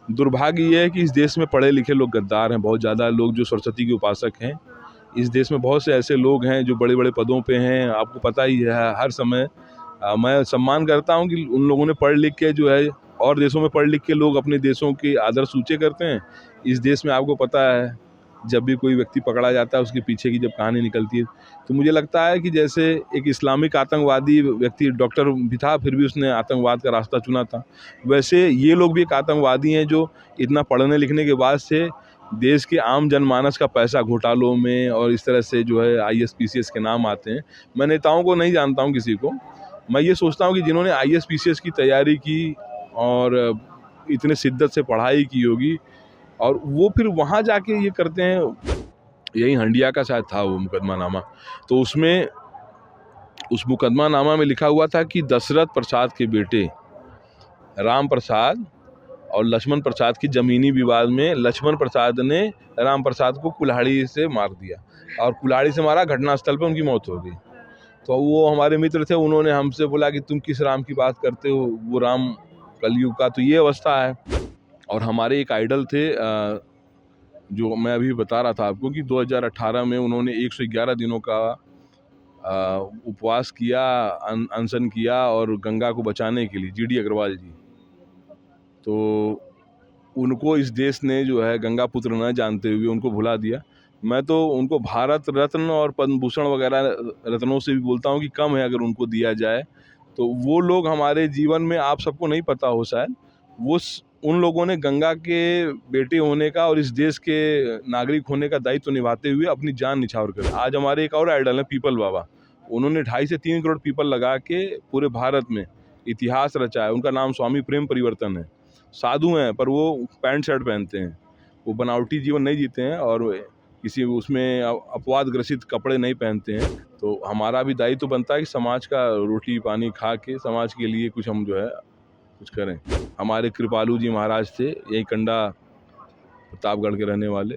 दुर्भाग्य ये है कि इस देश में पढ़े लिखे लोग गद्दार हैं, बहुत ज़्यादा लोग जो सरस्वती के उपासक हैं। इस देश में बहुत से ऐसे लोग हैं जो बड़े बड़े पदों पे हैं, आपको पता ही है। हर समय मैं सम्मान करता हूँ कि उन लोगों ने पढ़ लिख के जो है, और देशों में पढ़ लिख के लोग अपने देशों के आदर्श ऊँचे करते हैं। इस देश में आपको पता है, जब भी कोई व्यक्ति पकड़ा जाता है उसके पीछे की जब कहानी निकलती है, तो मुझे लगता है कि जैसे एक इस्लामिक आतंकवादी व्यक्ति डॉक्टर भी था, फिर भी उसने आतंकवाद का रास्ता चुना था, वैसे ये लोग भी एक आतंकवादी हैं जो इतना पढ़ने लिखने के बाद से देश के आम जनमानस का पैसा घोटालों में और इस तरह से जो है आईएएस पीसीएस के नाम आते हैं। मैं नेताओं को नहीं जानता हूँ किसी को। मैं ये सोचता हूँ कि जिन्होंने आईएएस पीसीएस की तैयारी की और इतने शिद्दत से पढ़ाई की होगी, और वो फिर वहाँ जाके ये करते हैं। यही हंडिया का शायद था वो मुकदमानामा, तो उसमें उस मुकदमानामा में लिखा हुआ था कि दशरथ प्रसाद के बेटे राम प्रसाद और लक्ष्मण प्रसाद की ज़मीनी विवाद में लक्ष्मण प्रसाद ने राम प्रसाद को कुल्हाड़ी से मार दिया, और कुल्हाड़ी से मारा, घटनास्थल पर उनकी मौत हो गई। तो वो हमारे मित्र थे, उन्होंने हमसे बोला कि तुम किस राम की बात करते हो, वो राम कलयुग का। तो ये अवस्था है। और हमारे एक आइडल थे, जो मैं अभी बता रहा था आपको, कि 2018 में उन्होंने 111 दिनों का उपवास किया, अनशन किया, और गंगा को बचाने के लिए, जीडी अग्रवाल जी। तो उनको इस देश ने जो है गंगा पुत्र न जानते हुए उनको भुला दिया। मैं तो उनको भारत रत्न और पद्म भूषण वगैरह रत्नों से भी बोलता हूँ कि कम है अगर उनको दिया जाए। तो वो लोग हमारे जीवन में, आप सबको नहीं पता हो शायद, उन लोगों ने गंगा के बेटे होने का और इस देश के नागरिक होने का दायित्व निभाते हुए अपनी जान निछावर कर। आज हमारे एक और आइडल है पीपल बाबा, उन्होंने 2.5 से 3 करोड़ पीपल लगा के पूरे भारत में इतिहास रचा है। उनका नाम स्वामी प्रेम परिवर्तन है। साधु हैं पर वो पैंट शर्ट पहनते हैं, वो बनावटी जीवन नहीं जीते हैं और किसी उसमें अपवाद ग्रसित कपड़े नहीं पहनते हैं। तो हमारा भी दायित्व बनता है कि समाज का रोटी पानी खा के समाज के लिए कुछ हम जो है कुछ करें। हमारे कृपालू जी महाराज थे, यही कंडा प्रतापगढ़ के रहने वाले,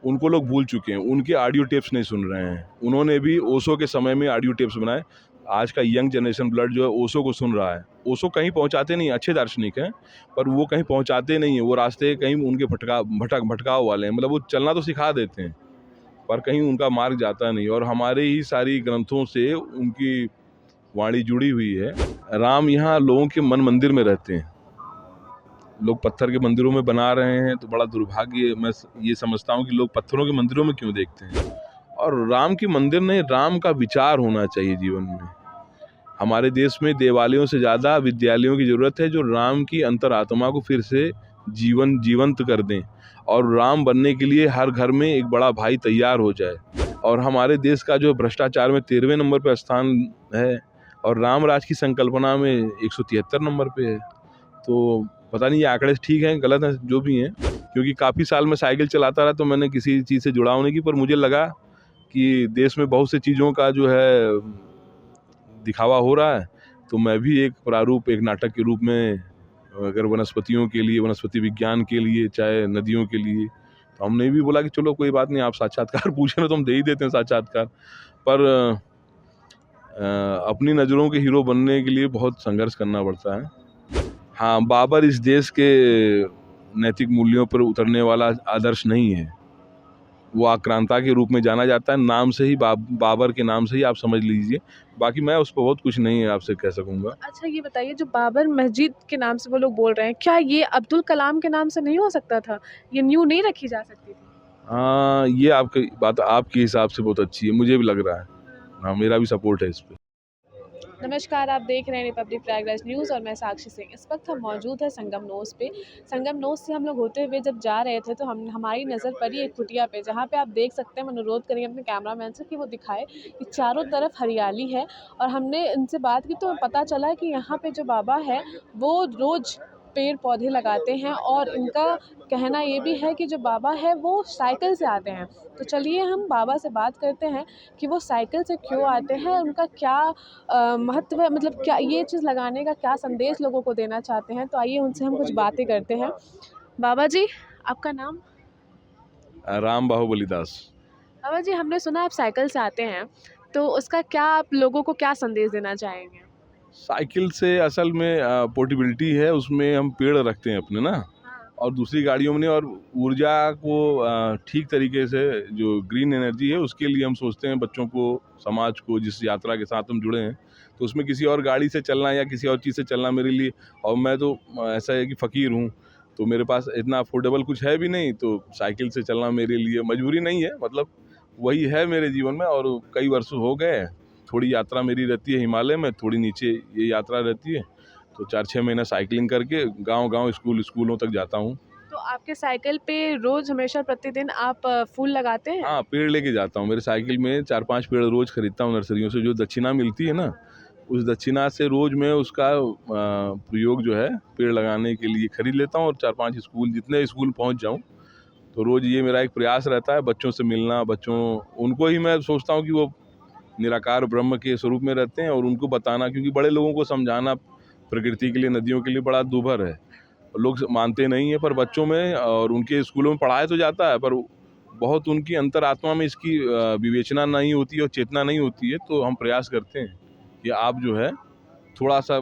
उनको लोग भूल चुके हैं, उनके ऑडियो टेप्स नहीं सुन रहे हैं। उन्होंने भी ओशो के समय में ऑडियो टेप्स बनाए। आज का यंग जनरेशन ब्लड जो है ओशो को सुन रहा है। ओशो कहीं पहुंचाते नहीं, अच्छे दार्शनिक हैं पर वो कहीं पहुंचाते नहीं है। वो रास्ते कहीं उनके भटकाव वाले हैं, मतलब वो चलना तो सिखा देते हैं पर कहीं उनका मार्ग जाता नहीं। और हमारे ही सारी ग्रंथों से उनकी वाणी जुड़ी हुई है। राम यहाँ लोगों के मन मंदिर में रहते हैं, लोग पत्थर के मंदिरों में बना रहे हैं, तो बड़ा दुर्भाग्य मैं ये समझता हूँ कि लोग पत्थरों के मंदिरों में क्यों देखते हैं। और राम की मंदिर नहीं, राम का विचार होना चाहिए जीवन में। हमारे देश में देवालयों से ज़्यादा विद्यालयों की ज़रूरत है जो राम की अंतरात्मा को फिर से जीवंत कर दें, और राम बनने के लिए हर घर में एक बड़ा भाई तैयार हो जाए। और हमारे देश का जो भ्रष्टाचार में 13वें नंबर पर स्थान है और राम राज की संकल्पना में 173 नंबर पे है। तो पता नहीं ये आंकड़े ठीक हैं गलत हैं, जो भी हैं, क्योंकि काफ़ी साल मैं साइकिल चलाता रहा तो मैंने किसी चीज़ से जुड़ाव नहीं की, पर मुझे लगा कि देश में बहुत सी चीज़ों का जो है दिखावा हो रहा है, तो मैं भी एक प्रारूप, एक नाटक के रूप में, अगर वनस्पतियों के लिए, वनस्पति विज्ञान के लिए, चाहे नदियों के लिए, तो हमने भी बोला कि चलो कोई बात नहीं, आप साक्षात्कार पूछे ना तो हम दे ही देते हैं साक्षात्कार। पर अपनी नज़रों के हीरो बनने के लिए बहुत संघर्ष करना पड़ता है। हाँ, बाबर इस देश के नैतिक मूल्यों पर उतरने वाला आदर्श नहीं है। वो आक्रांता के रूप में जाना जाता है, नाम से ही बाबर के नाम से ही आप समझ लीजिए। बाकी मैं उस पर बहुत कुछ नहीं आपसे कह सकूँगा। अच्छा ये बताइए, जो बाबर मस्जिद के नाम से वो लोग बोल रहे हैं, क्या ये अब्दुल कलाम के नाम से नहीं हो सकता था? ये न्यू नहीं रखी जा सकती थी? हाँ, ये आपकी बात आपके हिसाब से बहुत अच्छी है, मुझे भी लग रहा है। हाँ, मेरा भी सपोर्ट है इस पे। नमस्कार, आप देख रहे हैं रिपब्लिक प्रयागराज न्यूज़ और मैं साक्षी सिंह। इस वक्त हम मौजूद हैं संगम नोस पे। संगम नोस से हम लोग होते हुए जब जा रहे थे तो हमारी नज़र पड़ी एक कुटिया पे, जहाँ पे आप देख सकते हैं। हम अनुरोध करेंगे अपने कैमरामैन से कि वो दिखाए कि चारों तरफ हरियाली है। और हमने इनसे बात की तो पता चला कि यहाँ पे जो बाबा है वो रोज़ पेड़ पौधे लगाते हैं, और इनका कहना ये भी है कि जो बाबा है वो साइकिल से आते हैं। तो चलिए हम बाबा से बात करते हैं कि वो साइकिल से क्यों आते हैं, उनका क्या महत्व है, मतलब क्या ये चीज़ लगाने का क्या संदेश लोगों को देना चाहते हैं। तो आइए उनसे हम कुछ बातें करते हैं। बाबा जी, आपका नाम? राम बाहुबली दास। बाबा जी, हमने सुना आप साइकिल से आते हैं, तो उसका क्या, आप लोगों को क्या संदेश देना चाहेंगे? साइकिल से असल में पोर्टेबिलिटी है, उसमें हम पेड़ रखते हैं अपने ना, और दूसरी गाड़ियों में नहीं। और ऊर्जा को ठीक तरीके से जो ग्रीन एनर्जी है उसके लिए हम सोचते हैं बच्चों को, समाज को, जिस यात्रा के साथ हम जुड़े हैं, तो उसमें किसी और गाड़ी से चलना या किसी और चीज़ से चलना मेरे लिए, और मैं तो ऐसा है कि फ़कीर हूँ, तो मेरे पास इतना अफोर्डेबल कुछ है भी नहीं, तो साइकिल से चलना मेरे लिए मजबूरी नहीं है, मतलब वही है मेरे जीवन में। और कई वर्षों हो गए, थोड़ी यात्रा मेरी रहती है हिमालय में, थोड़ी नीचे ये यात्रा रहती है, तो 4-6 महीना साइकिलिंग करके गांव-गांव, स्कूलों तक जाता हूँ। तो आपके साइकिल पे रोज़ हमेशा प्रतिदिन आप फूल लगाते हैं? हाँ, पेड़ लेके जाता हूँ। मेरे साइकिल में 4-5 पेड़ रोज़ खरीदता हूँ नर्सरियों से, जो दक्षिणा मिलती है ना, उस दक्षिणा से रोज़ मैं उसका प्रयोग जो है पेड़ लगाने के लिए खरीद लेता हूँ। और 4-5 स्कूल, जितने स्कूल पहुँच जाऊँ, तो रोज़ ये मेरा एक प्रयास रहता है बच्चों से मिलना। उनको ही मैं सोचता हूँ कि वो निराकार ब्रह्म के स्वरूप में रहते हैं, और उनको बताना, क्योंकि बड़े लोगों को समझाना प्रकृति के लिए, नदियों के लिए बड़ा दूभर है। लोग मानते नहीं हैं, पर बच्चों में और उनके स्कूलों में पढ़ाया तो जाता है, पर बहुत उनकी अंतरात्मा में इसकी विवेचना नहीं होती है और चेतना नहीं होती है। तो हम प्रयास करते हैं कि आप जो है थोड़ा सा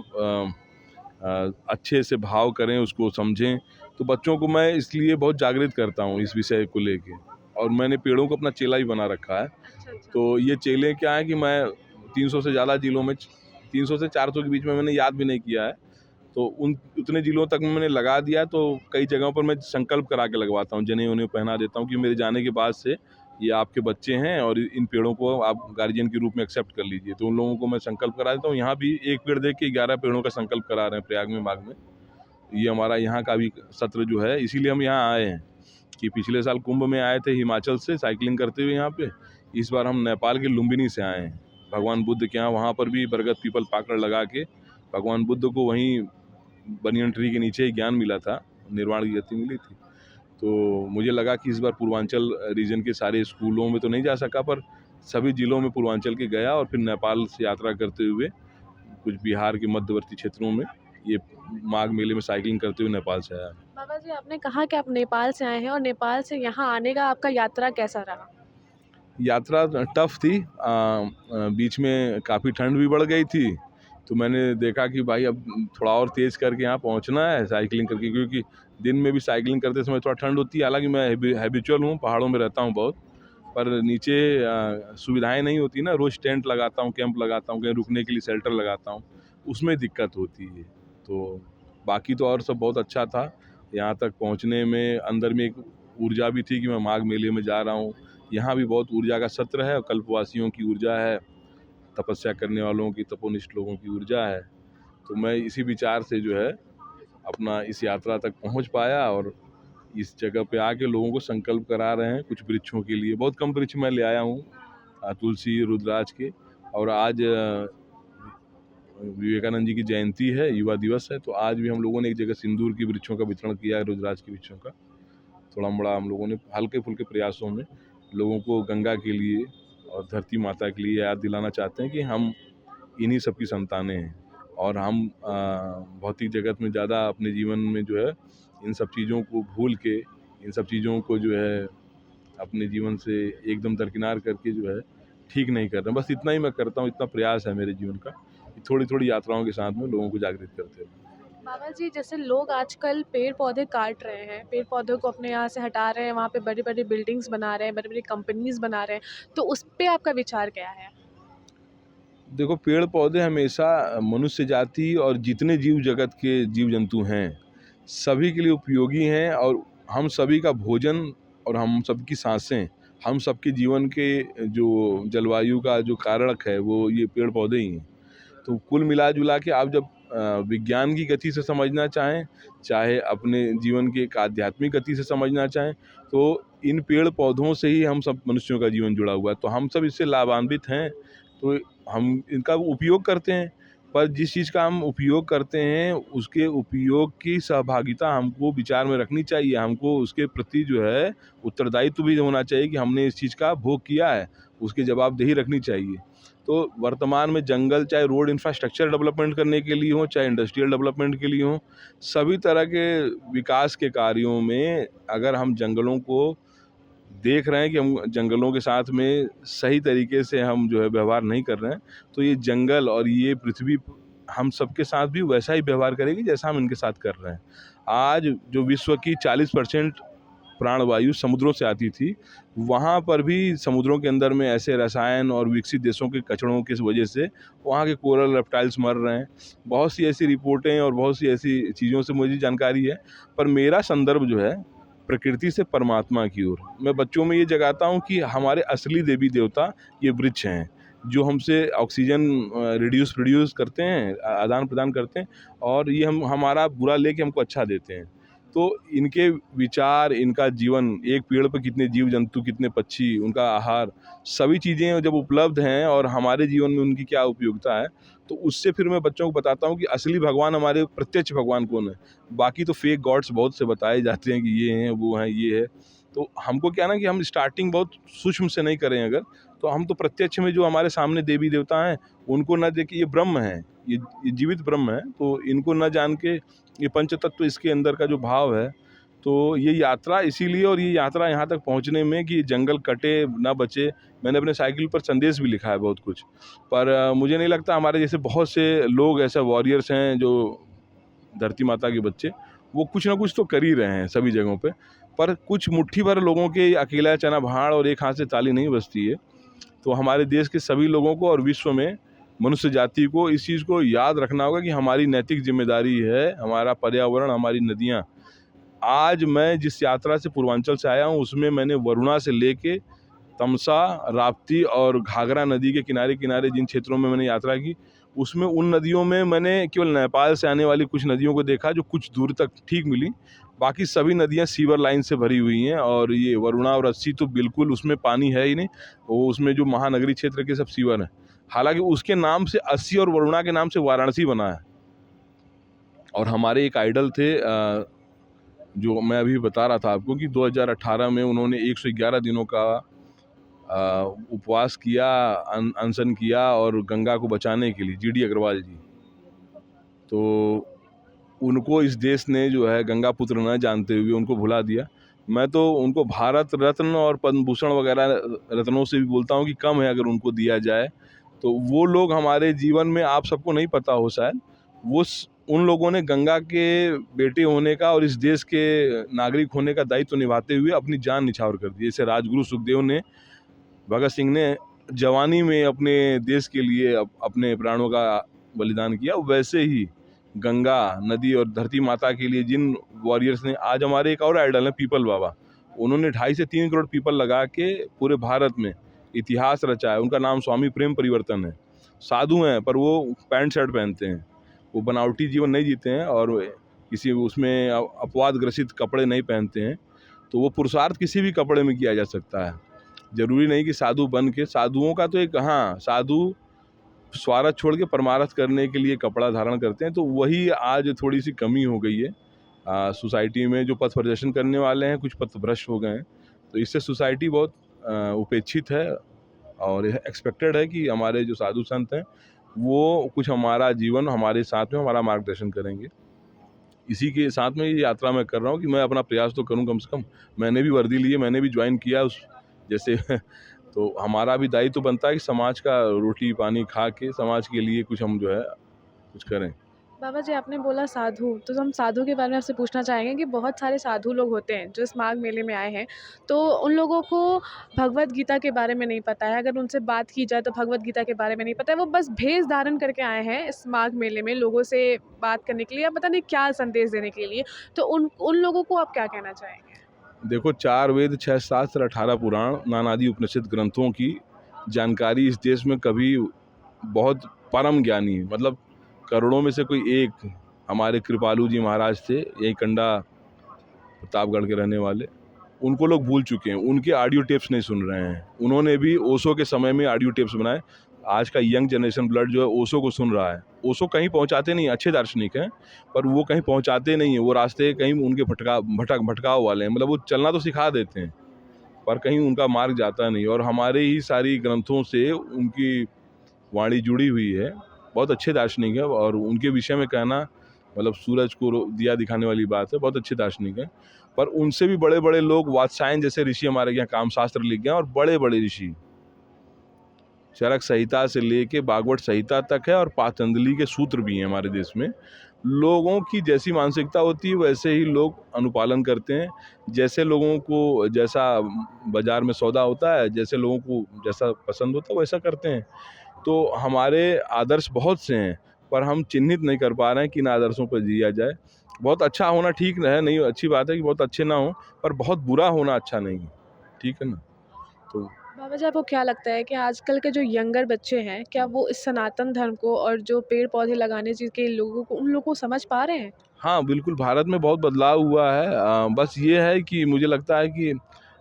अच्छे से भाव करें, उसको समझें। तो बच्चों को मैं इसलिए बहुत जागृत करता हूँ इस विषय को लेके, और मैंने पेड़ों को अपना चेला ही बना रखा है। अच्छा, अच्छा। तो ये चेले क्या है कि मैं 300 से ज़्यादा जिलों में, 300 से 400 के बीच में मैंने याद भी नहीं किया है, तो उतने जिलों तक मैंने लगा दिया। तो कई जगहों पर मैं संकल्प करा के लगवाता हूँ, जनेऊ उन्हें पहना देता हूँ कि मेरे जाने के बाद से ये आपके बच्चे हैं और इन पेड़ों को आप गार्जियन के रूप में एक्सेप्ट कर लीजिए। तो उन लोगों को मैं संकल्प करा देता हूँ। यहाँ भी एक पेड़ देख के 11 पेड़ों का संकल्प करा रहे हैं प्रयाग में, माघ में। ये हमारा यहाँ का भी सत्र जो है, इसीलिए हम यहाँ आए हैं कि पिछले साल कुंभ में आए थे हिमाचल से साइकिलिंग करते हुए यहाँ पे। इस बार हम नेपाल के लुम्बिनी से आए हैं भगवान बुद्ध के यहाँ। वहाँ पर भी बरगद पीपल पाकड़ लगा के भगवान बुद्ध को वहीं बनियन ट्री के नीचे ही ज्ञान मिला था, निर्वाण की गति मिली थी। तो मुझे लगा कि इस बार पूर्वांचल रीजन के सारे स्कूलों में तो नहीं जा सका, पर सभी जिलों में पूर्वांचल के गया, और फिर नेपाल से यात्रा करते हुए कुछ बिहार के मध्यवर्ती क्षेत्रों में ये माघ मेले में साइकिलिंग करते हुए नेपाल से आया। बाबा जी, आपने कहा कि आप नेपाल से आए हैं और नेपाल से यहाँ आने का आपका यात्रा कैसा रहा? यात्रा टफ थी। बीच में काफ़ी ठंड भी बढ़ गई थी, तो मैंने देखा कि भाई अब थोड़ा और तेज़ करके यहाँ पहुँचना है साइकिलिंग करके, क्योंकि दिन में भी साइकिलिंग करते समय थोड़ा ठंड होती है। हालांकि मैं हैबिचुअल हूँ, पहाड़ों में रहता हूँ बहुत, पर नीचे सुविधाएं नहीं होती ना। रोज़ टेंट लगाता हूँ, कैंप लगाता हूँ, कहीं रुकने के लिए शेल्टर लगाता हूँ, उसमें दिक्कत होती है। तो बाकी तो और सब बहुत अच्छा था। यहाँ तक पहुँचने में अंदर में एक ऊर्जा भी थी कि मैं माघ मेले में जा रहा हूँ। यहाँ भी बहुत ऊर्जा का सत्र है, कल्पवासियों की ऊर्जा है, तपस्या करने वालों की, तपोनिष्ठ लोगों की ऊर्जा है। तो मैं इसी विचार से जो है अपना इस यात्रा तक पहुँच पाया, और इस जगह पे आके लोगों को संकल्प करा रहे हैं कुछ वृक्षों के लिए। बहुत कम वृक्ष मैं ले आया हूँ, तुलसी, रुद्राक्ष के। और आज विवेकानंद जी की जयंती है, युवा दिवस है, तो आज भी हम लोगों ने एक जगह सिंदूर की वृक्षों का वितरण किया है, रुद्राक्ष के वृक्षों का। थोड़ा मोड़ा हम लोगों ने हल्के फुल्के प्रयासों में लोगों को गंगा के लिए और धरती माता के लिए याद दिलाना चाहते हैं कि हम इन्हीं सब की संतानें हैं, और हम भौतिक जगत में ज़्यादा अपने जीवन में जो है इन सब चीज़ों को भूल के, इन सब चीज़ों को जो है अपने जीवन से एकदम दरकिनार करके जो है ठीक नहीं कर रहे हैं। बस इतना ही मैं करता हूँ, इतना प्रयास है मेरे जीवन का, थोड़ी थोड़ी यात्राओं के साथ में लोगों को जागृत करते हैं। बाबा जी, जैसे लोग आजकल पेड़ पौधे काट रहे हैं, पेड़ पौधों को अपने यहाँ से हटा रहे हैं, वहाँ पे बड़ी बड़ी बिल्डिंग्स बना रहे हैं, बड़ी बड़ी कंपनीज बना रहे हैं, तो उस पे आपका विचार क्या है? देखो, पेड़ पौधे हमेशा मनुष्य जाति और जितने जीव जगत के जीव जंतु हैं सभी के लिए उपयोगी हैं, और हम सभी का भोजन और हम सबकी सांसें, हम सबके जीवन के जो जलवायु का जो कारक है वो ये पेड़ पौधे ही हैं। तो कुल मिला जुला के आप जब विज्ञान की गति से समझना चाहें, चाहे अपने जीवन के एक आध्यात्मिक गति से समझना चाहें, तो इन पेड़ पौधों से ही हम सब मनुष्यों का जीवन जुड़ा हुआ है। तो हम सब इससे लाभान्वित हैं, तो हम इनका उपयोग करते हैं। पर जिस चीज़ का हम उपयोग करते हैं उसके उपयोग की सहभागिता हमको विचार में रखनी चाहिए। हमको उसके प्रति जो है उत्तरदायित्व भी होना चाहिए कि हमने इस चीज़ का भोग किया है, उसकी जवाबदेही रखनी चाहिए। तो वर्तमान में जंगल, चाहे रोड इंफ्रास्ट्रक्चर डेवलपमेंट करने के लिए हो, चाहे इंडस्ट्रियल डेवलपमेंट के लिए हो, सभी तरह के विकास के कार्यों में अगर हम जंगलों को देख रहे हैं कि हम जंगलों के साथ में सही तरीके से हम जो है व्यवहार नहीं कर रहे हैं, तो ये जंगल और ये पृथ्वी हम सबके साथ भी वैसा ही व्यवहार करेगी जैसा हम इनके साथ कर रहे हैं। आज जो विश्व की 40% प्राणवायु समुद्रों से आती थी, वहाँ पर भी समुद्रों के अंदर में ऐसे रसायन और विकसित देशों के कचड़ों की वजह से वहाँ के कोरल रेप्टाइल्स मर रहे हैं। बहुत सी ऐसी रिपोर्टें और बहुत सी ऐसी चीज़ों से मुझे जानकारी है, पर मेरा संदर्भ जो है प्रकृति से परमात्मा की ओर। मैं बच्चों में ये जगाता हूँ कि हमारे असली देवी देवता ये वृक्ष हैं, जो हमसे ऑक्सीजन प्रोड्यूस करते हैं, आदान प्रदान करते हैं, और ये हमारा बुरा लेके हमको अच्छा देते हैं। तो इनके विचार, इनका जीवन, एक पेड़ पर कितने जीव जंतु, कितने पक्षी, उनका आहार, सभी चीज़ें जब उपलब्ध हैं और हमारे जीवन में उनकी क्या उपयोगिता है, तो उससे फिर मैं बच्चों को बताता हूँ कि असली भगवान, हमारे प्रत्यक्ष भगवान कौन है। बाकी तो फेक गॉड्स बहुत से बताए जाते हैं कि ये हैं, वो हैं, ये है। तो हमको क्या ना कि हम स्टार्टिंग बहुत सूक्ष्म से नहीं करें अगर, तो हम तो प्रत्यक्ष में जो हमारे सामने देवी देवता हैं उनको न देख के, ये ब्रह्म हैं, ये जीवित ब्रह्म हैं, तो इनको न जान के ये पंच तत्व, इसके अंदर का जो भाव है, तो ये यात्रा इसीलिए, और ये यात्रा यहाँ तक पहुँचने में कि जंगल कटे ना बचे। मैंने अपने साइकिल पर संदेश भी लिखा है बहुत कुछ, पर मुझे नहीं लगता हमारे जैसे बहुत से लोग ऐसे वॉरियर्स हैं जो धरती माता के बच्चे, वो कुछ ना कुछ तो कर ही रहे हैं सभी जगहों पे। पर कुछ मुट्ठी भर लोगों के अकेला चना भाड़ और एक हाथ से ताली नहीं बजती है। तो हमारे देश के सभी लोगों को और विश्व में मनुष्य जाति को इस चीज़ को याद रखना होगा कि हमारी नैतिक जिम्मेदारी है, हमारा पर्यावरण, हमारी नदियाँ। आज मैं जिस यात्रा से पूर्वांचल से आया हूँ, उसमें मैंने वरुणा से लेके तमसा, राप्ती और घाघरा नदी के किनारे किनारे जिन क्षेत्रों में मैंने यात्रा की, उसमें उन नदियों में मैंने केवल नेपाल से आने वाली कुछ नदियों को देखा जो कुछ दूर तक ठीक मिली। बाकी सभी नदियाँ सीवर लाइन से भरी हुई हैं, और ये वरुणा और अस्सी तो बिल्कुल उसमें पानी है ही नहीं। वो उसमें जो महानगरीय क्षेत्र के सब सीवर हैं। हालांकि उसके नाम से अस्सी और वरुणा के नाम से वाराणसी बना है। और हमारे एक आइडल थे, जो मैं अभी बता रहा था आपको, कि 2018 में उन्होंने 111 दिनों का उपवास किया, अनशन किया, और गंगा को बचाने के लिए, जीडी अग्रवाल जी। तो उनको इस देश ने जो है गंगा पुत्र न जानते हुए उनको भुला दिया। मैं तो उनको भारत रत्न और पद्म भूषण वगैरह रत्नों से भी बोलता हूँ कि कम है अगर उनको दिया जाए। तो वो लोग हमारे जीवन में, आप सबको नहीं पता हो शायद, उन लोगों ने गंगा के बेटे होने का और इस देश के नागरिक होने का दायित्व निभाते हुए अपनी जान निछावर कर दी। जैसे राजगुरु सुखदेव ने, भगत सिंह ने जवानी में अपने देश के लिए अपने प्राणों का बलिदान किया, वैसे ही गंगा नदी और धरती माता के लिए जिन वॉरियर्स ने, आज हमारे एक और आइडल है पीपल बाबा, उन्होंने 2.5 से 3 करोड़ पीपल लगा के पूरे भारत में इतिहास रचा है। उनका नाम स्वामी प्रेम परिवर्तन है। साधु हैं, पर वो पैंट शर्ट पहनते हैं, वो बनावटी जीवन नहीं जीते हैं, और किसी उसमें अपवाद ग्रसित कपड़े नहीं पहनते हैं। तो वो पुरुषार्थ किसी भी कपड़े में किया जा सकता है, जरूरी नहीं कि साधु बन के। साधुओं का तो एक, हाँ, साधु स्वार्थ छोड़ के परमार्थ करने के लिए कपड़ा धारण करते हैं। तो वही आज थोड़ी सी कमी हो गई है सोसाइटी में। जो पथ प्रदर्शन करने वाले हैं, कुछ पथभ्रष्ट हो गए हैं, तो इससे सोसाइटी बहुत उपेक्षित है। और यह एक्सपेक्टेड है कि हमारे जो साधु संत हैं वो कुछ हमारा जीवन, हमारे साथ में हमारा मार्गदर्शन करेंगे। इसी के साथ में ये यात्रा मैं कर रहा हूँ कि मैं अपना प्रयास तो करूँ कम से कम। मैंने भी वर्दी ली है, मैंने भी ज्वाइन किया उस जैसे तो हमारा भी दायित्व तो बनता है कि समाज का रोटी पानी खा के समाज के लिए कुछ हम जो है कुछ करें। बाबा जी, आपने बोला साधु, तो हम साधु के बारे में आपसे पूछना चाहेंगे कि बहुत सारे साधु लोग होते हैं जो इस माघ मेले में आए हैं, तो उन लोगों को भगवत गीता के बारे में नहीं पता है। अगर उनसे बात की जाए तो भगवत गीता के बारे में नहीं पता है। वो बस भेष धारण करके आए हैं इस माघ मेले में लोगों से बात करने के लिए, या पता नहीं क्या संदेश देने के लिए। तो उन लोगों को आप क्या कहना चाहेंगे? देखो, 4 वेद, 6 शास्त्र, 18 पुराण, नानादि उपनिषद ग्रंथों की जानकारी इस देश में कभी बहुत परम ज्ञानी, मतलब करोड़ों में से कोई एक, हमारे कृपालू जी महाराज थे, यही कंडा प्रतापगढ़ के रहने वाले, उनको लोग भूल चुके हैं। उनके ऑडियो टेप्स नहीं सुन रहे हैं। उन्होंने भी ओशो के समय में ऑडियो टेप्स बनाए। आज का यंग जनरेशन ब्लड जो है ओशो को सुन रहा है। ओशो कहीं पहुंचाते नहीं, अच्छे दार्शनिक हैं, पर वो कहीं पहुंचाते नहीं है। वो रास्ते कहीं उनके भटकाव वाले हैं, मतलब वो चलना तो सिखा देते हैं पर कहीं उनका मार्ग जाता नहीं। और हमारे ही सारी ग्रंथों से उनकी वाणी जुड़ी हुई है। बहुत अच्छे दार्शनिक है, और उनके विषय में कहना मतलब सूरज को दिया दिखाने वाली बात है। बहुत अच्छे दार्शनिक हैं, पर उनसे भी बड़े बड़े लोग, वात्सायन जैसे ऋषि हमारे यहाँ कामशास्त्र लिख गए, और बड़े बड़े ऋषि चरक संहिता से लेके भागवत संहिता तक है और पातंजलि के सूत्र भी हैं हमारे देश में। लोगों की जैसी मानसिकता होती है वैसे ही लोग अनुपालन करते हैं। जैसे लोगों को जैसा बाजार में सौदा होता है, जैसे लोगों को जैसा पसंद होता है वैसा करते हैं। तो हमारे आदर्श बहुत से हैं, पर हम चिन्हित नहीं कर पा रहे हैं किन आदर्शों पर जिया जाए। बहुत अच्छा होना ठीक है, नहीं अच्छी बात है कि बहुत अच्छे ना हो, पर बहुत बुरा होना अच्छा नहीं है, ठीक है ना। तो बाबा जी, आपको क्या लगता है कि आजकल के जो यंगर बच्चे हैं, क्या वो इस सनातन धर्म को और जो पेड़ पौधे लगाने के लोगों को उन लोगों को समझ पा रहे हैं? हाँ, बिल्कुल भारत में बहुत बदलाव हुआ है। बस ये है कि मुझे लगता है कि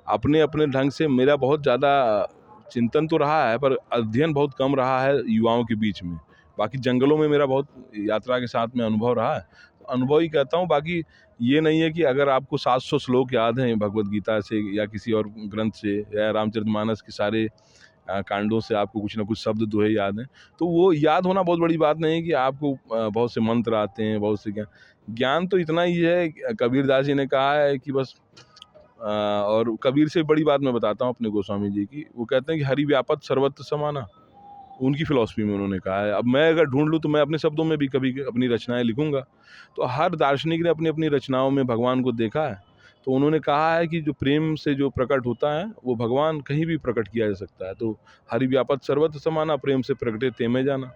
अपने-अपने ढंग से मेरा बहुत ज़्यादा चिंतन तो रहा है, पर अध्ययन बहुत कम रहा है युवाओं के बीच में। बाकी जंगलों में मेरा बहुत यात्रा के साथ में अनुभव रहा है। अनुभव ही कहता हूँ, बाकी ये नहीं है कि अगर आपको 700 श्लोक याद हैं भगवद गीता से या किसी और ग्रंथ से या रामचरितमानस के सारे कांडों से आपको कुछ ना कुछ शब्द दोहे याद हैं, तो वो याद होना बहुत बड़ी बात नहीं है कि आपको बहुत से मंत्र आते हैं, बहुत से ज्ञान तो इतना ही है। कबीरदास जी ने कहा है कि बस और कबीर से बड़ी बात मैं बताता हूँ अपने गोस्वामी जी की। वो कहते हैं कि हरि व्यापत सर्वत्र समाना, उनकी फिलॉसफी में उन्होंने कहा है। अब मैं अगर ढूंढ लूँ तो मैं अपने शब्दों में भी कभी अपनी रचनाएं लिखूंगा। तो हर दार्शनिक ने अपनी अपनी रचनाओं में भगवान को देखा है। तो उन्होंने कहा है कि जो प्रेम से जो प्रकट होता है वो भगवान कहीं भी प्रकट किया जा सकता है। तो हरि व्यापत सर्वत्र समाना, प्रेम से प्रकटे ते में जाना।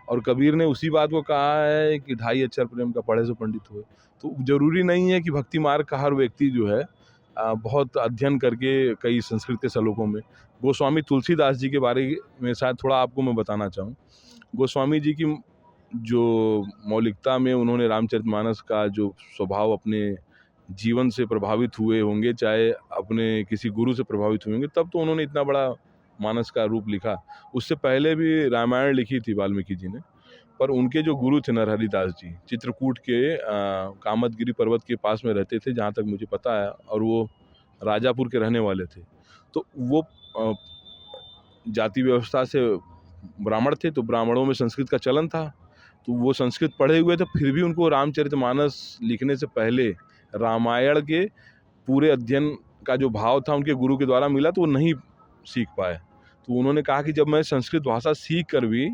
और कबीर ने उसी बात को कहा है कि ढाई अक्षर प्रेम का पढ़े से पंडित हुए। तो जरूरी नहीं है कि भक्ति मार्ग का हर व्यक्ति जो है बहुत अध्ययन करके कई संस्कृत के श्लोकों में। गोस्वामी तुलसीदास जी के बारे में शायद थोड़ा आपको मैं बताना चाहूँ। गोस्वामी जी की जो मौलिकता में उन्होंने रामचरितमानस का जो स्वभाव अपने जीवन से प्रभावित हुए होंगे, चाहे अपने किसी गुरु से प्रभावित हुए होंगे, तब तो उन्होंने इतना बड़ा मानस का रूप लिखा। उससे पहले भी रामायण लिखी थी वाल्मीकि जी ने। पर उनके जो गुरु थे नरहरि दास जी, चित्रकूट के कामतगिरी पर्वत के पास में रहते थे जहाँ तक मुझे पता है, और वो राजापुर के रहने वाले थे। तो वो जाति व्यवस्था से ब्राह्मण थे, तो ब्राह्मणों में संस्कृत का चलन था। तो वो संस्कृत पढ़े हुए थे, फिर भी उनको रामचरितमानस लिखने से पहले रामायण के पूरे अध्ययन का जो भाव था उनके गुरु के द्वारा मिला, तो वो नहीं सीख पाए। तो उन्होंने कहा कि जब मैं संस्कृत भाषा सीख कर भी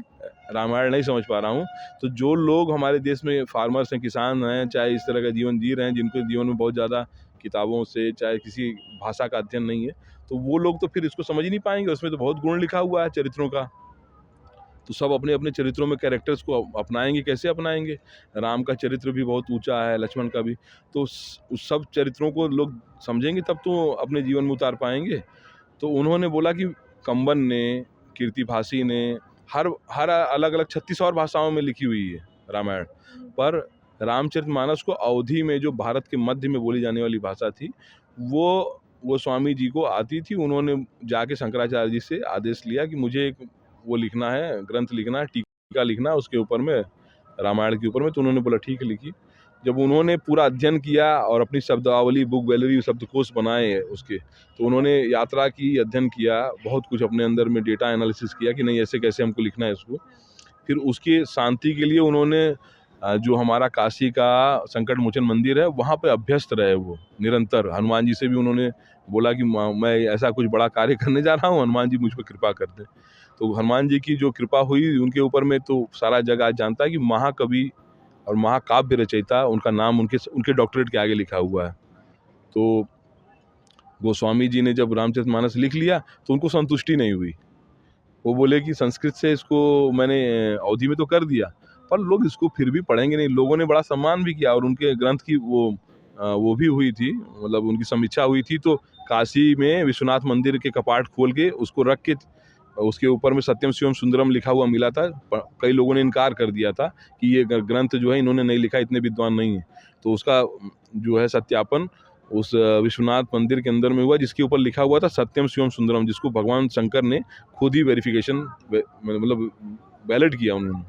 रामायण नहीं समझ पा रहा हूँ, तो जो लोग हमारे देश में फार्मर्स हैं, किसान हैं, चाहे इस तरह का जीवन जी रहे हैं, जिनके जीवन में बहुत ज़्यादा किताबों से चाहे किसी भाषा का अध्ययन नहीं है, तो वो लोग तो फिर इसको समझ ही नहीं पाएंगे। उसमें तो बहुत गुण लिखा हुआ है चरित्रों का। तो सब अपने अपने चरित्रों में कैरेक्टर्स को अपनाएंगे, कैसे अपनाएंगे। राम का चरित्र भी बहुत ऊंचा है, लक्ष्मण का भी। तो उस सब चरित्रों को लोग समझेंगे तब तो अपने जीवन में उतार पाएंगे। तो उन्होंने बोला कि कंबन ने, कीर्तिभासी ने, हर अलग अलग 36 और भाषाओं में लिखी हुई है रामायण। पर रामचरितमानस को अवधि में, जो भारत के मध्य में बोली जाने वाली भाषा थी, वो स्वामी जी को आती थी। उन्होंने जाके शंकराचार्य जी से आदेश लिया कि मुझे एक वो लिखना है, ग्रंथ लिखना है, टीका लिखना है उसके ऊपर में, रामायण के ऊपर में। तो उन्होंने बोला ठीक है लिखिए। जब उन्होंने पूरा अध्ययन किया और अपनी शब्दावली, बुक वैलरी, शब्दकोश बनाए उसके, तो उन्होंने यात्रा की, अध्ययन किया, बहुत कुछ अपने अंदर में डेटा एनालिसिस किया कि नहीं ऐसे कैसे हमको लिखना है इसको। फिर उसकी शांति के लिए उन्होंने जो हमारा काशी का संकट मोचन मंदिर है वहाँ पे अभ्यस्त रहे वो निरंतर। हनुमान जी से भी उन्होंने बोला कि मैं ऐसा कुछ बड़ा कार्य करने जा रहा हूँ, हनुमान जी मुझ पर कृपा कर दें। तो हनुमान जी की जो कृपा हुई उनके ऊपर में, तो सारा जग आज जानता है कि महाकवि और महाकाव्य रचयिता, उनका नाम उनके डॉक्टरेट के आगे लिखा हुआ है। तो गोस्वामी जी ने जब रामचरितमानस लिख लिया तो उनको संतुष्टि नहीं हुई। वो बोले कि संस्कृत से इसको मैंने अवधि में तो कर दिया, पर लोग इसको फिर भी पढ़ेंगे नहीं। लोगों ने बड़ा सम्मान भी किया और उनके ग्रंथ की वो भी हुई थी, मतलब उनकी समीक्षा हुई थी। तो काशी में विश्वनाथ मंदिर के कपाट खोल के उसको रख के उसके ऊपर में सत्यम शिवम सुंदरम लिखा हुआ मिला था। कई लोगों ने इनकार कर दिया था कि ये ग्रंथ जो है इन्होंने नहीं लिखा, इतने विद्वान नहीं है। तो उसका जो है सत्यापन उस विश्वनाथ मंदिर के अंदर में हुआ, जिसके ऊपर लिखा हुआ था सत्यम शिवम सुंदरम, जिसको भगवान शंकर ने खुद ही वेरिफिकेशन मतलब वैलिड किया उन्होंने।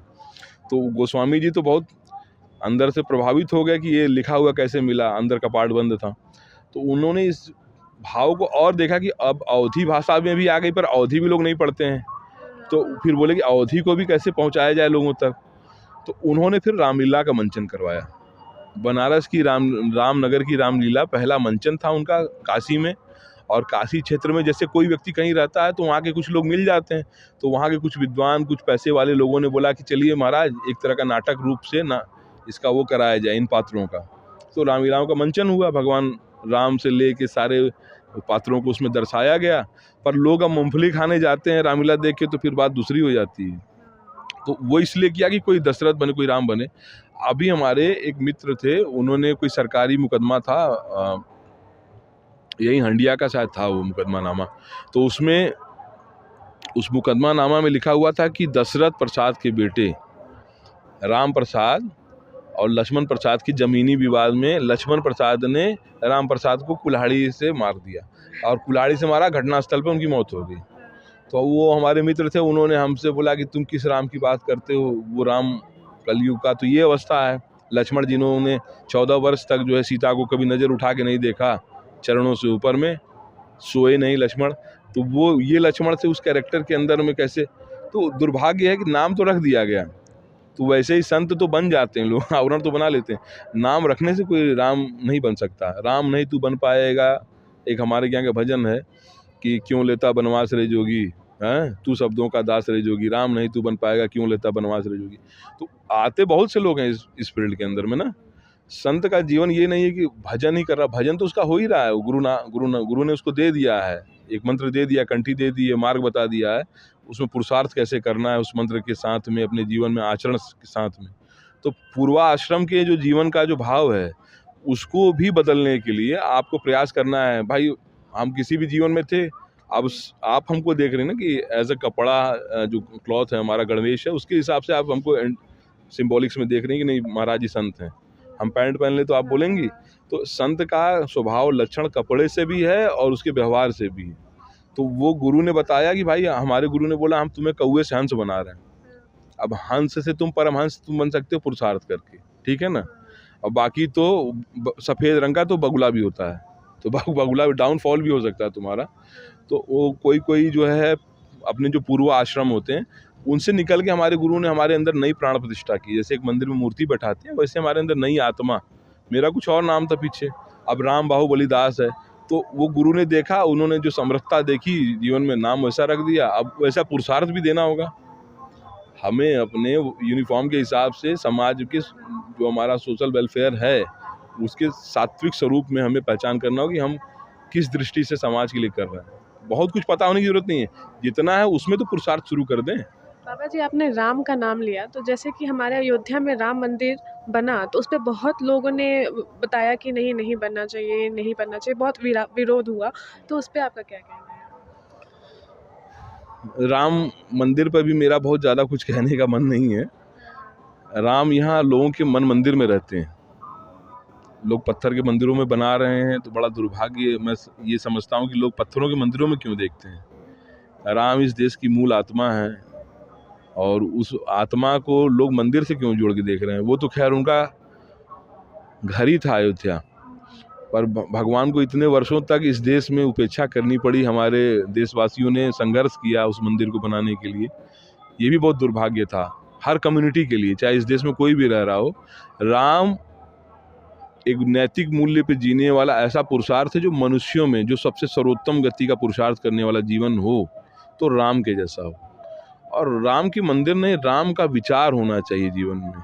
तो गोस्वामी जी तो बहुत अंदर से प्रभावित हो गया कि ये लिखा हुआ कैसे मिला, अंदर कपाट बंद था। तो उन्होंने इस भाव को और देखा कि अब अवधी भाषा में भी आ गई, पर अवधी भी लोग नहीं पढ़ते हैं। तो फिर बोले कि अवधी को भी कैसे पहुंचाया जाए लोगों तक। तो उन्होंने फिर रामलीला का मंचन करवाया। बनारस की रामनगर की रामलीला पहला मंचन था उनका काशी में। और काशी क्षेत्र में जैसे कोई व्यक्ति कहीं रहता है तो वहाँ के कुछ लोग मिल जाते हैं, तो वहाँ के कुछ विद्वान, कुछ पैसे वाले लोगों ने बोला कि चलिए महाराज एक तरह का नाटक रूप से ना इसका वो कराया जाए इन पात्रों का। तो रामलीलाओं का मंचन हुआ, भगवान राम से ले के सारे पात्रों को उसमें दर्शाया गया। पर लोग अब मूंगफली खाने जाते हैं रामलीला देख के तो फिर बात दूसरी हो जाती है। तो वो इसलिए किया कि कोई दशरथ बने, कोई राम बने। अभी हमारे एक मित्र थे, उन्होंने कोई सरकारी मुकदमा था, यही हंडिया का शायद था वो मुकदमा नामा, तो उसमें उस मुकदमा नामा में लिखा हुआ था कि दशरथ प्रसाद के बेटे राम प्रसाद और लक्ष्मण प्रसाद की जमीनी विवाद में लक्ष्मण प्रसाद ने राम प्रसाद को कुल्हाड़ी से मार दिया, और कुल्हाड़ी से मारा, घटनास्थल पर उनकी मौत हो गई। तो वो हमारे मित्र थे, उन्होंने हमसे बोला कि तुम किस राम की बात करते हो, वो राम कलयुग का तो ये अवस्था है। लक्ष्मण जिन्होंने 14 वर्ष तक जो है सीता को कभी नज़र उठा के नहीं देखा, चरणों से ऊपर में सोए नहीं लक्ष्मण, तो वो ये लक्ष्मण से उस कैरेक्टर के अंदर में कैसे। तो दुर्भाग्य है कि नाम तो रख दिया गया, तो वैसे ही संत तो बन जाते हैं लोग, आवरण तो बना लेते हैं, नाम रखने से कोई राम नहीं बन सकता। राम नहीं तू बन पाएगा। एक हमारे यहाँ का भजन है कि क्यों लेता बनवास रे जोगी, हैं तू शब्दों का दास रे जोगी, राम नहीं तू बन पाएगा, क्यों लेता बनवास रे जोगी। तो आते बहुत से लोग हैं इस फील्ड के अंदर में ना। संत का जीवन ये नहीं है कि भजन ही कर रहा, भजन तो उसका हो ही रहा है, गुरु ने उसको दे दिया है, एक मंत्र दे दिया, कंठी दे दी है, मार्ग बता दिया है, उसमें पुरुषार्थ कैसे करना है उस मंत्र के साथ में, अपने जीवन में आचरण के साथ में। तो पूर्वाश्रम के जो जीवन का जो भाव है उसको भी बदलने के लिए आपको प्रयास करना है। भाई हम किसी भी जीवन में थे, अब आप हमको देख रहे हैं ना कि एज अ कपड़ा जो क्लॉथ है हमारा गणवेश है, उसके हिसाब से आप हमको सिम्बॉलिक्स में देख रहे हैं कि नहीं महाराज जी संत हैं। हम पैंट पहन ले तो आप बोलेंगी। तो संत का स्वभाव लक्षण कपड़े से भी है और उसके व्यवहार से भी है। तो वो गुरु ने बताया कि भाई, हमारे गुरु ने बोला हम तुम्हें कौवे से हंस बना रहे हैं। अब हंस से तुम परमहंस तुम बन सकते हो पुरुषार्थ करके, ठीक है ना। और बाकी तो सफ़ेद रंग का तो बगुला भी होता है, तो बगुला डाउनफॉल भी हो सकता है तुम्हारा। तो वो कोई जो है अपने जो पूर्व आश्रम होते हैं उनसे निकल के हमारे गुरु ने हमारे अंदर नई प्राण प्रतिष्ठा की। जैसे एक मंदिर में मूर्ति बैठाते हैं, वैसे हमारे अंदर नई आत्मा, मेरा कुछ और नाम था पीछे, अब राम बाहुबली दास है। तो वो गुरु ने देखा, उन्होंने जो समर्थता देखी जीवन में, नाम वैसा रख दिया। अब वैसा पुरुषार्थ भी देना होगा हमें, अपने यूनिफॉर्म के हिसाब से समाज के जो हमारा सोशल वेलफेयर है उसके सात्विक स्वरूप में हमें पहचान करना होगी, हम किस दृष्टि से समाज के लिए कर रहे हैं। बहुत कुछ पता होने की जरूरत नहीं है, जितना है उसमें तो पुरुषार्थ शुरू कर दें। बाबा जी, आपने राम का नाम लिया, तो जैसे कि हमारे अयोध्या में राम मंदिर बना, तो उस पे बहुत लोगों ने बताया कि नहीं बनना चाहिए, नहीं बनना चाहिए, बहुत विरोध हुआ, तो उस पे आपका क्या कहना है? राम मंदिर पर भी मेरा बहुत ज़्यादा कुछ कहने का मन नहीं है। राम यहाँ लोगों के मन मंदिर में रहते हैं, लोग पत्थर के मंदिरों में बना रहे हैं, तो बड़ा दुर्भाग्य मैं ये समझता हूँ कि लोग पत्थरों के मंदिरों में क्यों देखते हैं। राम इस देश की मूल आत्मा है, और उस आत्मा को लोग मंदिर से क्यों जोड़ के देख रहे हैं। वो तो खैर उनका घर ही था अयोध्या, पर भगवान को इतने वर्षों तक इस देश में उपेक्षा करनी पड़ी, हमारे देशवासियों ने संघर्ष किया उस मंदिर को बनाने के लिए, ये भी बहुत दुर्भाग्य था हर कम्युनिटी के लिए, चाहे इस देश में कोई भी रह रहा हो। राम एक नैतिक मूल्य पे जीने वाला ऐसा पुरुषार्थ है जो मनुष्यों में जो सबसे सर्वोत्तम गति का पुरुषार्थ करने वाला जीवन हो तो राम के जैसा हो। और राम की मंदिर नहीं, राम का विचार होना चाहिए जीवन में।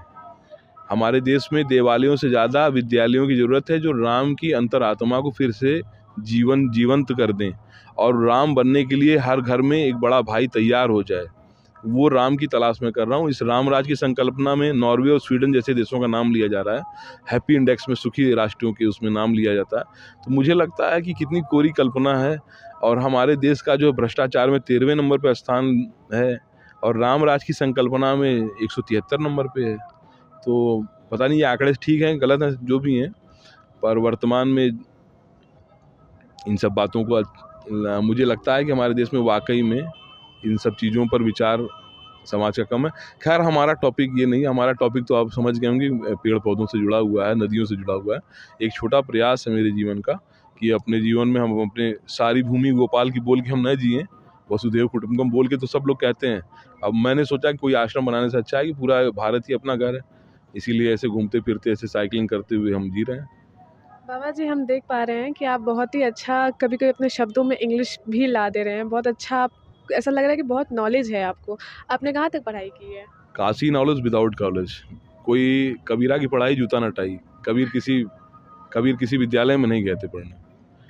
हमारे देश में देवालयों से ज़्यादा विद्यालयों की ज़रूरत है जो राम की अंतरात्मा को फिर से जीवंत कर दें, और राम बनने के लिए हर घर में एक बड़ा भाई तैयार हो जाए। वो राम की तलाश में कर रहा हूँ। इस राम राज की संकल्पना में नॉर्वे और स्वीडन जैसे देशों का नाम लिया जा रहा है, हैप्पी इंडेक्स में सुखी राष्ट्रों के उसमें नाम लिया जाता है। तो मुझे लगता है कि कितनी कोरी कल्पना है, और हमारे देश का जो भ्रष्टाचार में 13वें नंबर पर स्थान है, और राम राज की संकल्पना में 173 नंबर पे है। तो पता नहीं ये आंकड़े ठीक हैं गलत हैं, जो भी हैं, पर वर्तमान में इन सब बातों को मुझे लगता है कि हमारे देश में वाकई में इन सब चीज़ों पर विचार समाज का कम है। खैर हमारा टॉपिक ये नहीं है, हमारा टॉपिक तो आप समझ गए होंगे, पेड़ पौधों से जुड़ा हुआ है, नदियों से जुड़ा हुआ है। एक छोटा प्रयास है मेरे जीवन का कि अपने जीवन में हम अपने सारी भूमि गोपाल की बोल के हम न जिएँ, वसुधैव कुटुंबकम बोल के तो सब लोग कहते हैं। अब मैंने सोचा कि कोई आश्रम बनाने से अच्छा है कि पूरा भारत ही अपना घर है, इसीलिए ऐसे घूमते फिरते ऐसे साइकिलिंग करते हुए हम जी रहे हैं। बाबा जी, हम देख पा रहे हैं कि आप बहुत ही अच्छा कभी-कभी अपने शब्दों में इंग्लिश भी ला दे रहे हैं। बहुत अच्छा आप ऐसा लग रहा है कि बहुत नॉलेज है आपको। आपने कहाँ तक पढ़ाई की है? Kashi knowledge without college. कोई कबीरा की पढ़ाई जूता न टाई। कबीर किसी विद्यालय में नहीं गए थे पढ़ने।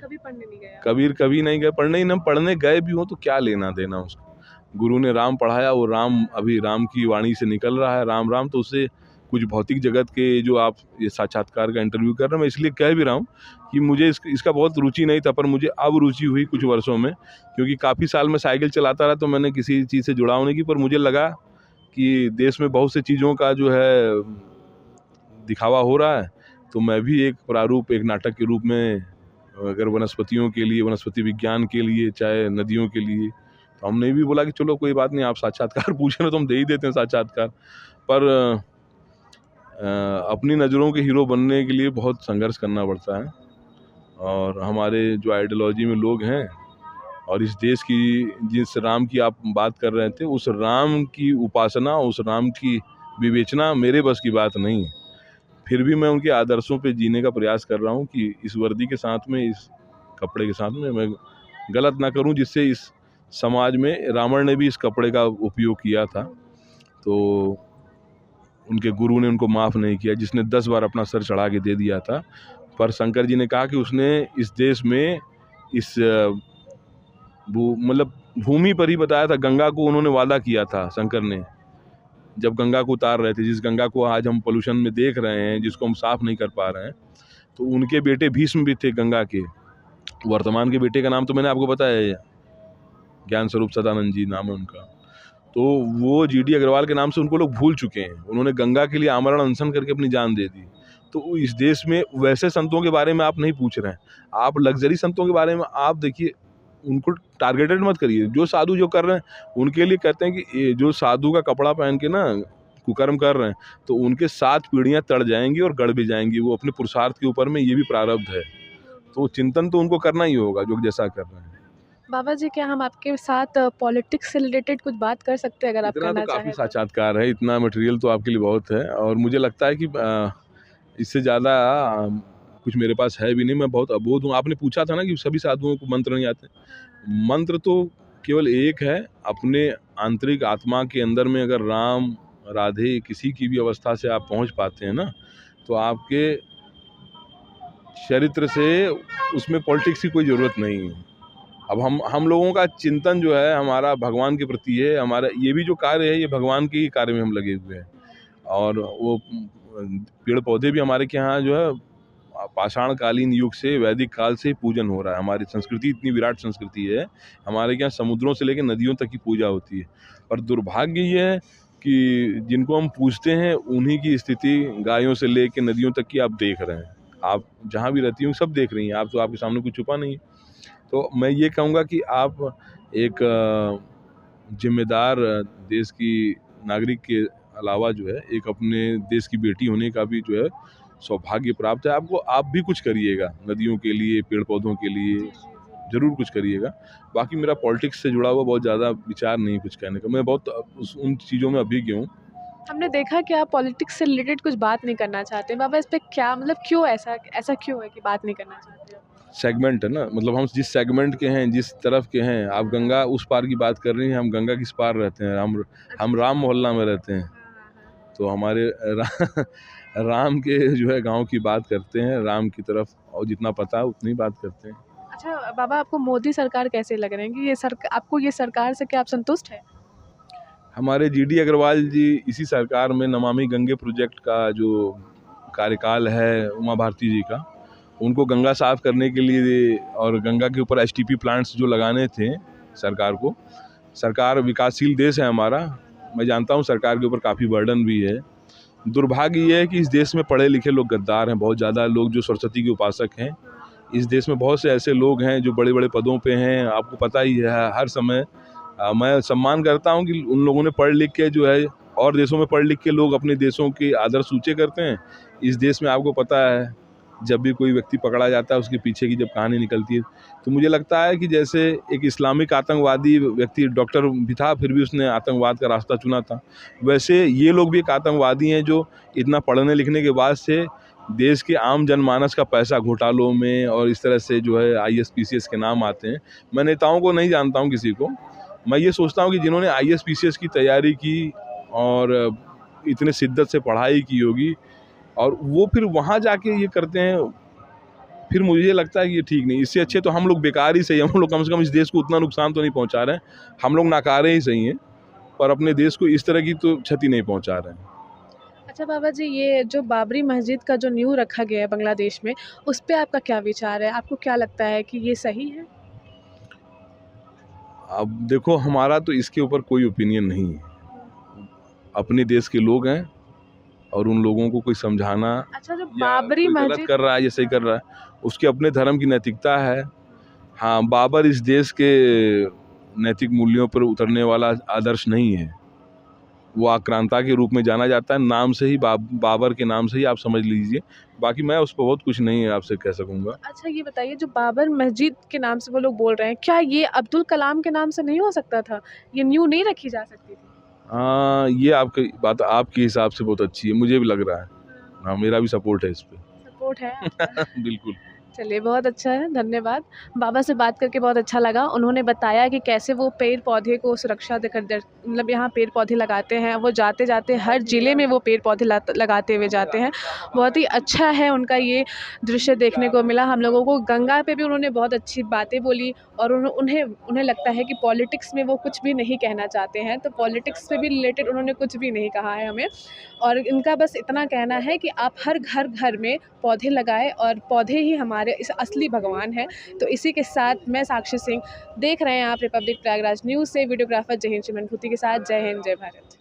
कभी पढ़ने नहीं गए आप? कबीर कभी नहीं गए पढ़ने, ही ना पढ़ने गए भी हो तो क्या लेना देना उसका। गुरु ने राम पढ़ाया, वो राम अभी राम की वाणी से निकल रहा है, राम राम। तो उससे कुछ भौतिक जगत के जो आप ये साक्षात्कार का इंटरव्यू कर रहे हैं, मैं इसलिए कह भी रहा हूँ कि मुझे इसका बहुत रुचि नहीं था, पर मुझे अब रुचि हुई कुछ वर्षों में, क्योंकि काफ़ी साल मैं साइकिल चलाता रहा तो मैंने किसी चीज़ से जुड़ाव नहीं की, पर मुझे लगा कि देश में बहुत सी चीज़ों का जो है दिखावा हो रहा है, तो मैं भी एक प्रारूप, एक नाटक के रूप में, अगर वनस्पतियों के लिए, वनस्पति विज्ञान के लिए, चाहे नदियों के लिए, तो हमने भी बोला कि चलो कोई बात नहीं, आप साक्षात्कार पूछे ना तो हम दे ही देते हैं साक्षात्कार। पर अपनी नज़रों के हीरो बनने के लिए बहुत संघर्ष करना पड़ता है, और हमारे जो आइडियोलॉजी में लोग हैं, और इस देश की, जिस राम की आप बात कर रहे थे, उस राम की उपासना, उस राम की विवेचना मेरे बस की बात नहीं है। फिर भी मैं उनके आदर्शों पे जीने का प्रयास कर रहा हूँ कि इस वर्दी के साथ में, इस कपड़े के साथ में मैं गलत ना करूँ, जिससे इस समाज में रावण ने भी इस कपड़े का उपयोग किया था, तो उनके गुरु ने उनको माफ़ नहीं किया, जिसने 10 बार अपना सर चढ़ा के दे दिया था। पर शंकर जी ने कहा कि उसने इस देश में इस मतलब भूमि पर ही बताया था। गंगा को उन्होंने वादा किया था, शंकर ने, जब गंगा को उतार रहे थे, जिस गंगा को आज हम पोल्यूशन में देख रहे हैं, जिसको हम साफ नहीं कर पा रहे हैं, तो उनके बेटे भीष्म भी थे गंगा के। वर्तमान के बेटे का नाम तो मैंने आपको बताया है, ज्ञान स्वरूप सदानंद जी नाम है उनका। तो वो जीडी अग्रवाल के नाम से उनको लोग भूल चुके हैं। उन्होंने गंगा के लिए आमरण अनशन करके अपनी जान दे दी। तो इस देश में वैसे संतों के बारे में आप नहीं पूछ रहे हैं, आप लग्जरी संतों के बारे में आप देखिए, उनको टारगेटेड मत करिए। जो साधु जो कर रहे हैं उनके लिए कहते हैं कि ये जो साधु का कपड़ा पहन के ना कुकर्म कर रहे हैं, तो उनके 7 पीढ़ियां तड़ जाएंगी और गड़ भी जाएंगी। वो अपने पुरुषार्थ के ऊपर में ये भी प्रारब्ध है, तो चिंतन तो उनको करना ही होगा जो जैसा कर रहे हैं। बाबा जी, क्या हम आपके साथ पॉलिटिक्स से रिलेटेड कुछ बात कर सकते हैं, अगर आप इतना तो करना काफ़ी चाहें तो? साक्षात्कार है, इतना मटेरियल तो आपके लिए बहुत है, और मुझे लगता है कि इससे ज़्यादा कुछ मेरे पास है भी नहीं। मैं बहुत अबोध हूँ। आपने पूछा था ना कि सभी साधुओं को मंत्र नहीं आते। मंत्र तो केवल एक है, अपने आंतरिक आत्मा के अंदर में अगर राम, राधे, किसी की भी अवस्था से आप पहुँच पाते हैं ना, तो आपके चरित्र से उसमें पॉलिटिक्स की कोई ज़रूरत नहीं है। अब हम लोगों का चिंतन जो है हमारा भगवान के प्रति है। हमारा ये भी जो कार्य है, ये भगवान के ही कार्य में हम लगे हुए हैं। और वो पेड़ पौधे भी हमारे के यहाँ जो है पाषाण कालीन युग से, वैदिक काल से पूजन हो रहा है। हमारी संस्कृति इतनी विराट संस्कृति है, हमारे यहाँ समुद्रों से लेकर नदियों तक की पूजा होती है। पर दुर्भाग्य ये है कि जिनको हम पूजते हैं उन्हीं की स्थिति गायों से लेकर नदियों तक की आप देख रहे हैं। आप जहाँ भी रहती हूँ सब देख रही हैं, आप तो, आपके सामने कुछ छुपा नहीं है। तो मैं ये कहूँगा कि आप एक जिम्मेदार देश की नागरिक के अलावा जो है, एक अपने देश की बेटी होने का भी जो है सौभाग्य प्राप्त है आपको। आप भी कुछ करिएगा नदियों के लिए, पेड़ पौधों के लिए, ज़रूर कुछ करिएगा। बाकी मेरा पॉलिटिक्स से जुड़ा हुआ बहुत ज़्यादा विचार नहीं कुछ कहने का। मैं बहुत उन चीज़ों में अभिज्ञ हूँ। हमने देखा कि आप पॉलिटिक्स से रिलेटेड कुछ बात नहीं करना चाहते। बाबा, इस पे क्या मतलब, क्यों ऐसा क्यों है कि बात नहीं करना चाहते आप? सेगमेंट है ना, मतलब हम जिस सेगमेंट के हैं, जिस तरफ के हैं, आप गंगा उस पार की बात कर रही हैं, हम गंगा किस पार रहते हैं, हम राम मोहल्ला में रहते हैं। तो हमारे राम के जो है गांव की बात करते हैं, राम की तरफ, और जितना पता है उतनी बात करते हैं। अच्छा बाबा, आपको मोदी सरकार कैसे लग रहे हैं कि आपको ये सरकार से क्या आप संतुष्ट हैं? हमारे जीडी अग्रवाल जी इसी सरकार में नमामि गंगे प्रोजेक्ट का जो कार्यकाल है उमा भारती जी का, उनको गंगा साफ करने के लिए और गंगा के ऊपर एसटीपी प्लांट्स जो लगाने थे सरकार को, सरकार विकासशील देश है हमारा, मैं जानता हूँ सरकार के ऊपर काफ़ी बर्डन भी है। दुर्भाग्य ये है कि इस देश में पढ़े लिखे लोग गद्दार हैं, बहुत ज़्यादा लोग जो सरस्वती के उपासक हैं। इस देश में बहुत से ऐसे लोग हैं जो बड़े बड़े पदों पे हैं, आपको पता ही है। हर समय मैं सम्मान करता हूँ कि उन लोगों ने पढ़ लिख के जो है, और देशों में पढ़ लिख के लोग अपने देशों के आदर्श ऊँचे करते हैं। इस देश में आपको पता है जब भी कोई व्यक्ति पकड़ा जाता है उसके पीछे की जब कहानी निकलती है, तो मुझे लगता है कि जैसे एक इस्लामिक आतंकवादी व्यक्ति डॉक्टर भी था, फिर भी उसने आतंकवाद का रास्ता चुना था, वैसे ये लोग भी एक आतंकवादी हैं जो इतना पढ़ने लिखने के बाद से देश के आम जनमानस का पैसा घोटालों में और इस तरह से जो है IAS-PCS के नाम आते हैं। मैं नेताओं को नहीं जानता हूँ किसी को। मैं ये सोचता हूँ कि जिन्होंने IAS-PCS की तैयारी की और इतने शिद्दत से पढ़ाई की होगी और वो फिर वहाँ जाके ये करते हैं, फिर मुझे ये लगता है कि ये ठीक नहीं। इससे अच्छे तो हम लोग बेकार ही सही, हम लोग कम से कम इस देश को उतना नुकसान तो नहीं पहुँचा रहे हैं। हम लोग नाकारे ही सही हैं, पर अपने देश को इस तरह की तो क्षति नहीं पहुँचा रहे हैं। अच्छा बाबा जी, ये जो बाबरी मस्जिद का जो नींव रखा गया है बांग्लादेश में, उस पे आपका क्या विचार है? आपको क्या लगता है कि ये सही है? अब देखो, हमारा तो इसके ऊपर कोई ओपिनियन नहीं है। अपने देश के लोग हैं और उन लोगों को कोई समझाना अच्छा, जो या बाबरी कोई गलत मस्जिद कर रहा है या सही कर रहा है, उसके अपने धर्म की नैतिकता है। हाँ, बाबर इस देश के नैतिक मूल्यों पर उतरने वाला आदर्श नहीं है। वो आक्रांता के रूप में जाना जाता है। नाम से ही बाबर के नाम से ही आप समझ लीजिए। बाकी मैं उस पर बहुत कुछ नहीं आपसे कह सकूँगा। अच्छा, ये बताइए, जो बाबर मस्जिद के नाम से वो लोग बोल रहे हैं, क्या ये अब्दुल कलाम के नाम से नहीं हो सकता था? ये नींव नहीं रखी जा सकती थी? हाँ, ये आपकी बात आपके हिसाब से बहुत अच्छी है, मुझे भी लग रहा है। हाँ, मेरा भी सपोर्ट है इस पे। सपोर्ट है आपका? बिल्कुल। चलिए, बहुत अच्छा है, धन्यवाद। बाबा से बात करके बहुत अच्छा लगा। उन्होंने बताया कि कैसे वो पेड़-पौधे को सुरक्षा देकर मतलब यहाँ पेड़-पौधे लगाते हैं। वो जाते-जाते हर ज़िले में वो पेड़-पौधे लगाते हुए जाते हैं। बहुत ही अच्छा है उनका ये दृश्य देखने को मिला हम लोगों को। गंगा पे भी उन्होंने बहुत अच्छी बातें बोली और उन्हें लगता है कि पॉलिटिक्स में वो कुछ भी नहीं कहना चाहते हैं। तो पॉलिटिक्स से भी रिलेटेड उन्होंने कुछ भी नहीं कहा है हमें। और इनका बस इतना कहना है कि आप हर घर में पौधे लगाएं और पौधे ही हमारे इस असली भगवान हैं। तो इसी के साथ मैं साक्षी सिंह, देख रहे हैं आप रिपब्लिक प्रयागराज न्यूज़ से वीडियोग्राफर जय हिंद चिमन भूति के साथ। जय हिंद, जय भारत।